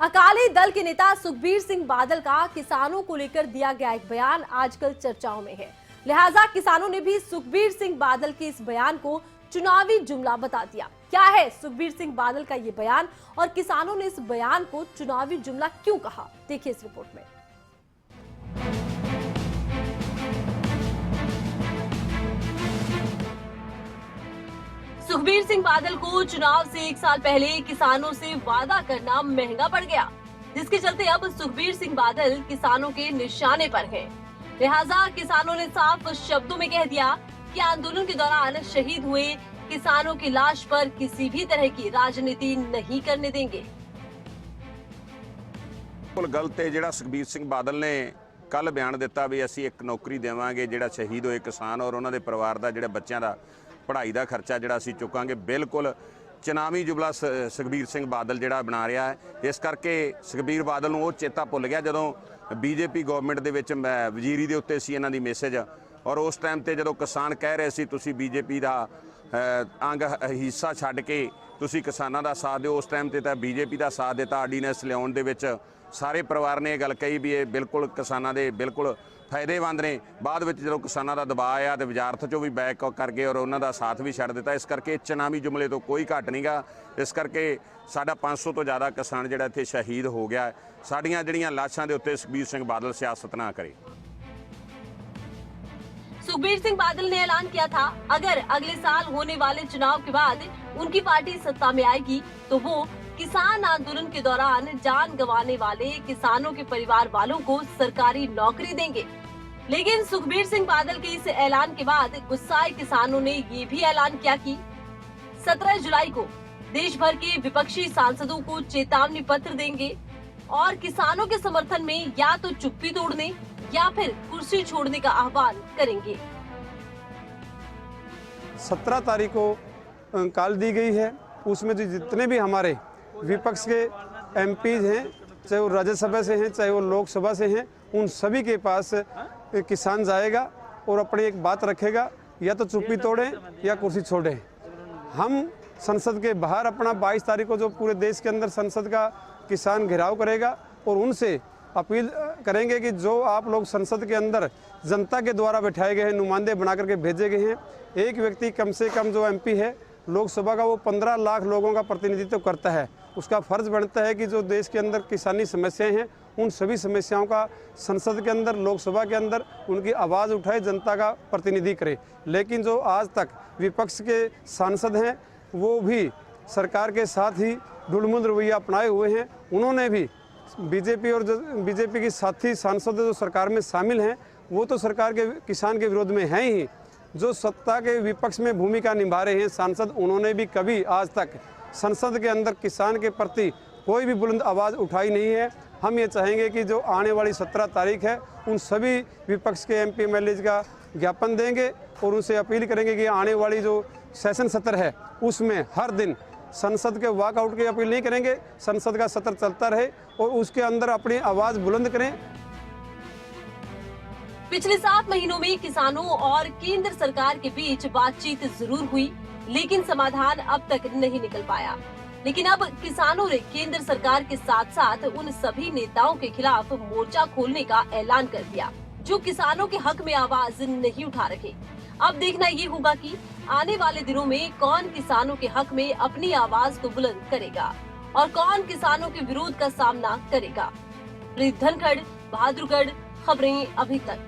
अकाली दल के नेता सुखबीर सिंह बादल का किसानों को लेकर दिया गया एक बयान आजकल चर्चाओं में है। लिहाजा किसानों ने भी सुखबीर सिंह बादल के इस बयान को चुनावी जुमला बता दिया। क्या है सुखबीर सिंह बादल का ये बयान और किसानों ने इस बयान को चुनावी जुमला क्यों कहा, देखिए इस रिपोर्ट में। सुखबीर सिंह बादल को चुनाव से एक साल पहले किसानों से वादा करना महंगा पड़ गया, जिसके चलते अब सुखबीर सिंह बादल किसानों के निशाने पर हैं। लिहाजा किसानों ने साफ शब्दों में कह दिया कि आंदोलन के दौरान शहीद हुए किसानों की लाश पर किसी भी तरह की राजनीति नहीं करने देंगे। गलत है ਜਿਹੜਾ ਸੁਖਬੀਰ ਸਿੰਘ ਬਾਦਲ ਨੇ ਕੱਲ ਬਿਆਨ ਦਿੱਤਾ ਵੀ ਅਸੀਂ ਇੱਕ ਨੌਕਰੀ ਦੇਵਾਂਗੇ ਜਿਹੜਾ ਸ਼ਹੀਦ ਹੋਏ ਕਿਸਾਨ ਔਰ ਉਹਨਾਂ ਦੇ ਪਰਿਵਾਰ ਦਾ ਜਿਹੜੇ ਬੱਚਿਆਂ ਦਾ पढ़ाई का खर्चा जोड़ा असी चुकांगे। बिल्कुल चुनावी जुमला सुखबीर सिंह बादल जोड़ा बना रहा है। इस करके सुखबीर बादल नूं वो चेता भुल गया जदों बीजेपी गवर्नमेंट दे विच वजीरी दे उत्ते सी इन्हां दी मैसेज और उस टाइम ते जदों किसान कह रहे सी तुसी बीजेपी का अंग हिस्सा छड्ड के तुसी किसानां दा साथ दिओ, उस टाइम ते तां बीजेपी का साथ दिता। आर्डीनेंस लिआउण दे विच सारे परिवार ने गल कही भी ये बिल्कुल किसानां दे बिल्कुल फायदेमंद ने। बाद में जो किसानों का दबाव आया तो वजारत चो भी बैक कर गए और उन्हों का साथ भी छड़ दिता। इस करके चुनावी जुमले तो कोई घट नहीं गा। इस करके साडा 500 तो ज़्यादा किसान जिहड़ा इत्थे शहीद हो गया। साडियां जिहड़ियां लाशां दे उत्ते सुखबीर सिंह बादल सियासत ना करे। सुखबीर सिंह बादल ने ऐलान किया था अगर अगले साल होने वाले चुनाव के बाद उनकी पार्टी सत्ता में आएगी तो वो किसान आंदोलन के दौरान जान गंवाने वाले किसानों के परिवार वालों को सरकारी नौकरी देंगे। लेकिन सुखबीर सिंह बादल के इस ऐलान के बाद गुस्साए किसानों ने ये भी ऐलान किया कि 17 जुलाई को देश भर के विपक्षी सांसदों को चेतावनी पत्र देंगे और किसानों के समर्थन में या तो चुप्पी तोड़ने या फिर कुर्सी छोड़ने का आह्वान करेंगे। 17 तारीख को कॉल दी गई है, उसमें जितने भी हमारे विपक्ष के एमपीज हैं, चाहे वो राज्यसभा से हैं चाहे वो लोकसभा से हैं, उन सभी के पास किसान जाएगा और अपनी एक बात रखेगा, या तो चुप्पी तोड़ें या कुर्सी छोड़ें। हम संसद के बाहर अपना 22 तारीख को जो पूरे देश के अंदर संसद का किसान घेराव करेगा और उनसे अपील करेंगे कि जो आप लोग संसद के अंदर जनता के द्वारा बैठाए गए हैं, नुमाइंदे बना करके भेजे गए हैं, एक व्यक्ति कम से कम जो एमपी है लोकसभा का वो 15 लाख लोगों का प्रतिनिधित्व करता है। उसका फर्ज बनता है कि जो देश के अंदर किसानी समस्याएं हैं उन सभी समस्याओं का संसद के अंदर लोकसभा के अंदर उनकी आवाज़ उठाए, जनता का प्रतिनिधि करे। लेकिन जो आज तक विपक्ष के सांसद हैं वो भी सरकार के साथ ही ढुलमुल रवैया अपनाए हुए हैं। उन्होंने भी बीजेपी और जो बीजेपी की साथी सांसद जो सरकार में शामिल हैं वो तो सरकार के किसान के विरोध में हैं ही। जो सत्ता के विपक्ष में भूमिका निभा रहे हैं सांसद, उन्होंने भी कभी आज तक संसद के अंदर किसान के प्रति कोई भी बुलंद आवाज़ उठाई नहीं है। हम ये चाहेंगे कि जो आने वाली 17 तारीख है उन सभी विपक्ष के एमपी एमएलए का ज्ञापन देंगे और उनसे अपील करेंगे कि आने वाली जो सेशन सत्र है उसमें हर दिन संसद के वॉकआउट की अपील नहीं करेंगे, संसद का सत्र चलता रहे और उसके अंदर अपनी आवाज़ बुलंद करें। पिछले 7 महीनों में किसानों और केंद्र सरकार के बीच बातचीत जरूर हुई, लेकिन समाधान अब तक नहीं निकल पाया। लेकिन अब किसानों ने केंद्र सरकार के साथ साथ उन सभी नेताओं के खिलाफ मोर्चा खोलने का ऐलान कर दिया जो किसानों के हक में आवाज नहीं उठा रहे। अब देखना ये होगा कि आने वाले दिनों में कौन किसानों के हक में अपनी आवाज को बुलंद करेगा और कौन किसानों के विरोध का सामना करेगा। धनखड़, बहादुरगढ़, खबरें अभी तक।